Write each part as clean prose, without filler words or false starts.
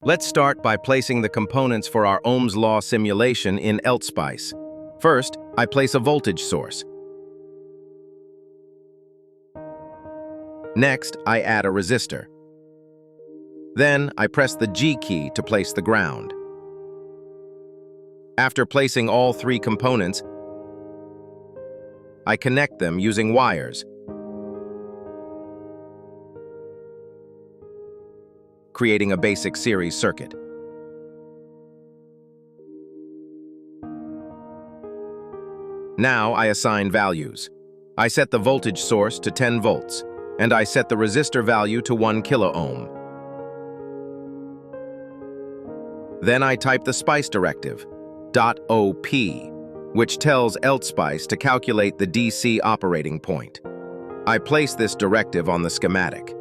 Let's start by placing the components for our Ohm's law simulation in LTspice. First, I place a voltage source. Next, I add a resistor. Then, I press the G key to place the ground. After placing all three components, I connect them using wires, creating a basic series circuit. Now I assign values. I set the voltage source to 10 volts, and I set the resistor value to 1 kiloohm. Then I type the spice directive, .op, which tells LTspice to calculate the DC operating point. I place this directive on the schematic.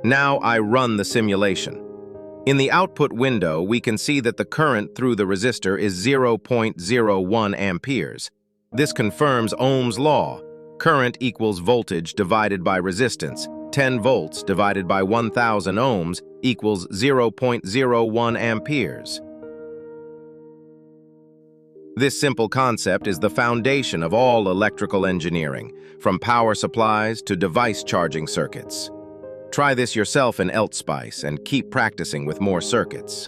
Now I run the simulation. In the output window, we can see that the current through the resistor is 0.01 amperes. This confirms Ohm's law. Current equals voltage divided by resistance. 10 volts divided by 1000 ohms equals 0.01 amperes. This simple concept is the foundation of all electrical engineering, from power supplies to device charging circuits. Try this yourself in LTspice and keep practicing with more circuits.